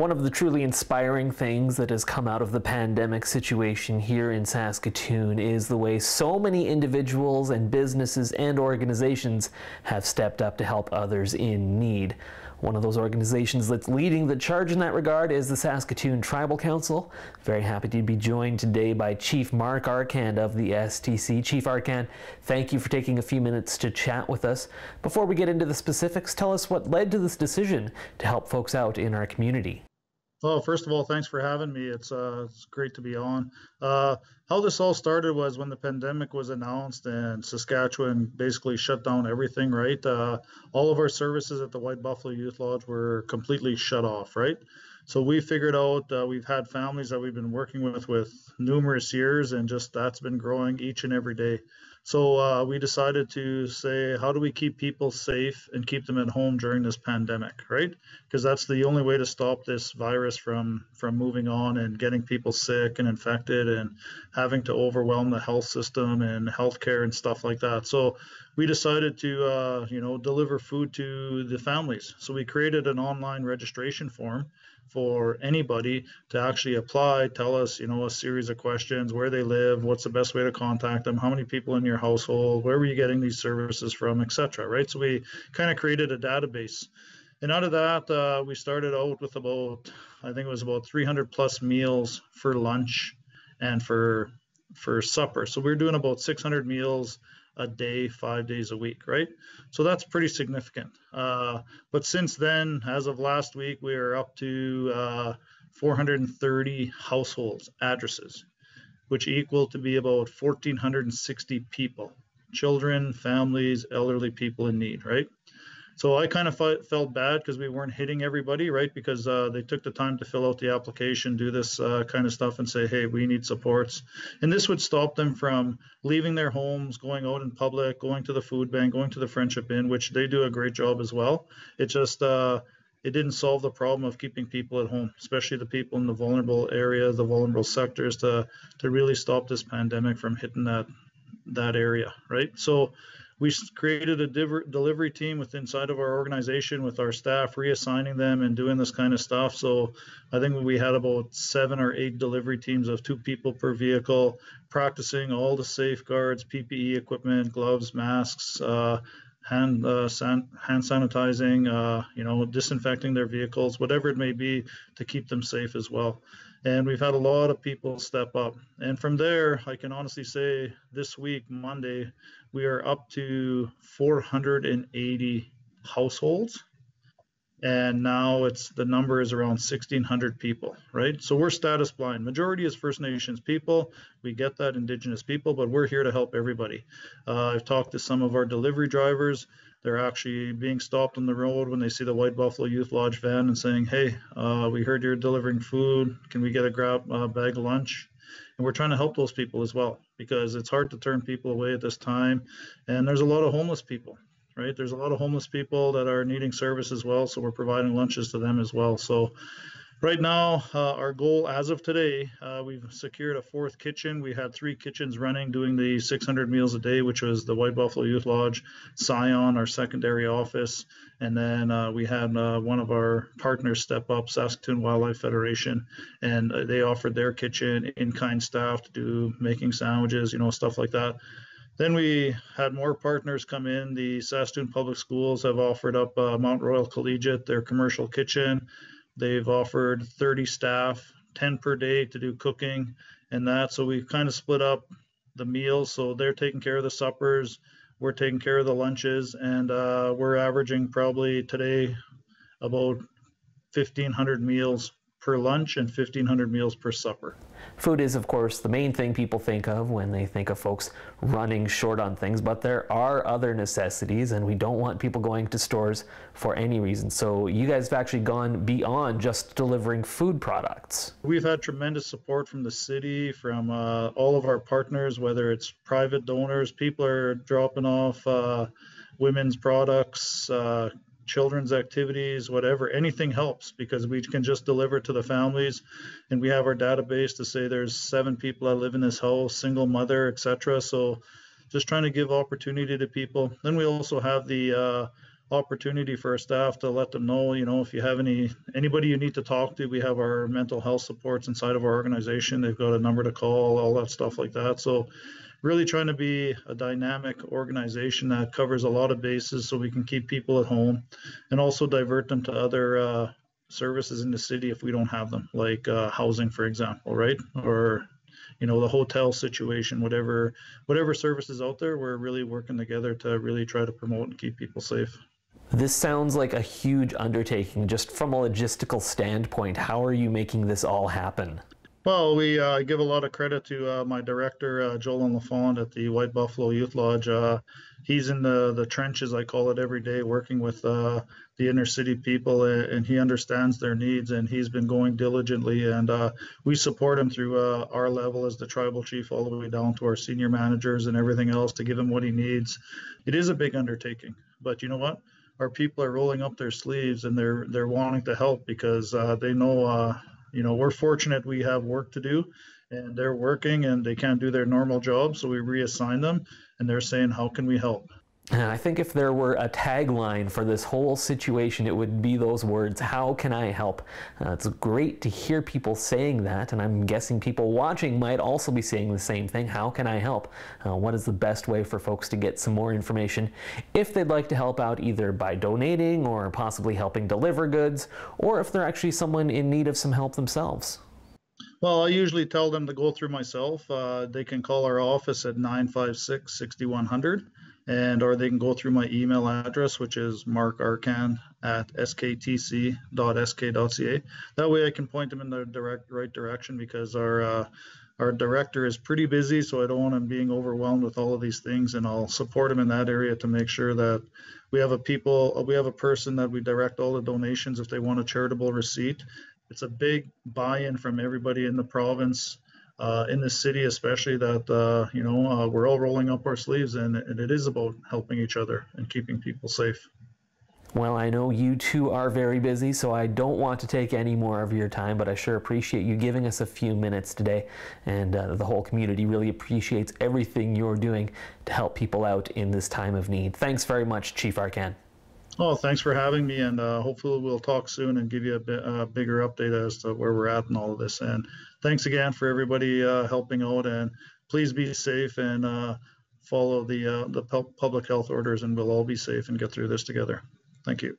One of the truly inspiring things that has come out of the pandemic situation here in Saskatoon is the way so many individuals and businesses and organizations have stepped up to help others in need. One of those organizations that's leading the charge in that regard is the Saskatoon Tribal Council. Very happy to be joined today by Chief Mark Arcand of the STC. Chief Arcand, thank you for taking a few minutes to chat with us. Before we get into the specifics, tell us what led to this decision to help folks out in our community. Well, first of all, thanks for having me. It's great to be on. How this all started was when the pandemic was announced and Saskatchewan basically shut down everything, right? All of our services at the White Buffalo Youth Lodge were completely shut off, right? So we figured out, we've had families that we've been working with numerous years, and just that's been growing each and every day. So we decided to say, how do we keep people safe and keep them at home during this pandemic, right? Because that's the only way to stop this virus from moving on and getting people sick and infected and having to overwhelm the health system and healthcare and stuff like that. So we decided to, deliver food to the families. So we created an online registration form for anybody to actually apply, tell us, a series of questions, where they live, what's the best way to contact them, how many people in your household, where were you getting these services from, etc. Right? So we kind of created a database. And out of that, we started out with about 300 plus meals for lunch and for supper. So we're doing about 600 meals a day, 5 days a week, right? So that's pretty significant. But since then, as of last week, we are up to 430 households, addresses, which equal to be about 1,460 people, children, families, elderly people in need, right? So I kind of felt bad because we weren't hitting everybody, right? Because they took the time to fill out the application, do this kind of stuff and say, hey, we need supports. And this would stop them from leaving their homes, going out in public, going to the food bank, going to the Friendship Inn, which they do a great job as well. It just, it didn't solve the problem of keeping people at home, especially the people in the vulnerable areas, the vulnerable sectors, to really stop this pandemic from hitting that area, right? So we created a delivery team inside of our organization with our staff, reassigning them and doing this kind of stuff. So I think we had about 7 or 8 delivery teams of 2 people per vehicle, practicing all the safeguards, PPE equipment, gloves, masks, hand sanitizing, disinfecting their vehicles, whatever it may be, to keep them safe as well. And we've had a lot of people step up. And from there, I can honestly say this week, Monday, we are up to 480 households. And now the number is around 1,600 people, right? So we're status blind. Majority is First Nations people. We get that, Indigenous people, but we're here to help everybody. I've talked to some of our delivery drivers. They're actually being stopped on the road when they see the White Buffalo Youth Lodge van and saying, hey, we heard you're delivering food. Can we get a bag of lunch? And we're trying to help those people as well, because it's hard to turn people away at this time. And there's a lot of homeless people, right? There's a lot of homeless people that are needing service as well. So we're providing lunches to them as well. So right now, our goal as of today, we've secured a 4th kitchen. We had 3 kitchens running, doing the 600 meals a day, which was the White Buffalo Youth Lodge, Scion, our secondary office. And then we had one of our partners step up, Saskatoon Wildlife Federation, and they offered their kitchen, in-kind staff to do making sandwiches, stuff like that. Then we had more partners come in. The Saskatoon Public Schools have offered up Mount Royal Collegiate, their commercial kitchen. They've offered 30 staff, 10 per day to do cooking and that. So we've kind of split up the meals. So they're taking care of the suppers, we're taking care of the lunches, and we're averaging probably today about 1,500 meals per lunch and 1,500 meals per supper. Food is, of course, the main thing people think of when they think of folks running short on things, but there are other necessities, and we don't want people going to stores for any reason. So you guys have actually gone beyond just delivering food products. We've had tremendous support from the city, from all of our partners, whether it's private donors. People are dropping off women's products, children's activities, whatever, anything helps, because we can just deliver to the families. And we have our database to say there's 7 people that live in this house, single mother, etc. So just trying to give opportunity to people. Then we also have the opportunity for our staff to let them know, if you have anybody you need to talk to, we have our mental health supports inside of our organization. They've got a number to call, all that stuff like that. So really trying to be a dynamic organization that covers a lot of bases so we can keep people at home and also divert them to other services in the city if we don't have them, like housing, for example, right? Or the hotel situation, whatever services out there, we're really working together to really try to promote and keep people safe. This sounds like a huge undertaking. Just from a logistical standpoint, how are you making this all happen? Well, we give a lot of credit to my director, Joel LaFond at the White Buffalo Youth Lodge. He's in the trenches, I call it, every day, working with the inner city people, and he understands their needs, and he's been going diligently. And we support him through our level as the tribal chief, all the way down to our senior managers and everything else to give him what he needs. It is a big undertaking, but you know what? Our people are rolling up their sleeves and they're wanting to help because they know. We're fortunate we have work to do and they're working and they can't do their normal job. So we reassign them and they're saying, how can we help? I think if there were a tagline for this whole situation, it would be those words, how can I help? It's great to hear people saying that, and I'm guessing people watching might also be saying the same thing, how can I help? What is the best way for folks to get some more information if they'd like to help out either by donating or possibly helping deliver goods, or if they're actually someone in need of some help themselves? Well, I usually tell them to go through myself. They can call our office at 956-6100, or they can go through my email address, which is markarcand at sktc.sk.ca. That way I can point them in the right direction because our director is pretty busy, so I don't want him being overwhelmed with all of these things, and I'll support him in that area to make sure that we have a person that we direct all the donations if they want a charitable receipt. It's a big buy-in from everybody in the province, in the city especially, that we're all rolling up our sleeves, and it is about helping each other and keeping people safe. Well, I know you two are very busy, so I don't want to take any more of your time, but I sure appreciate you giving us a few minutes today, and the whole community really appreciates everything you're doing to help people out in this time of need. Thanks very much, Chief Arcand. Oh, thanks for having me, and hopefully we'll talk soon and give you a bigger update as to where we're at in all of this. And thanks again for everybody helping out, and please be safe and follow the public health orders, and we'll all be safe and get through this together. Thank you.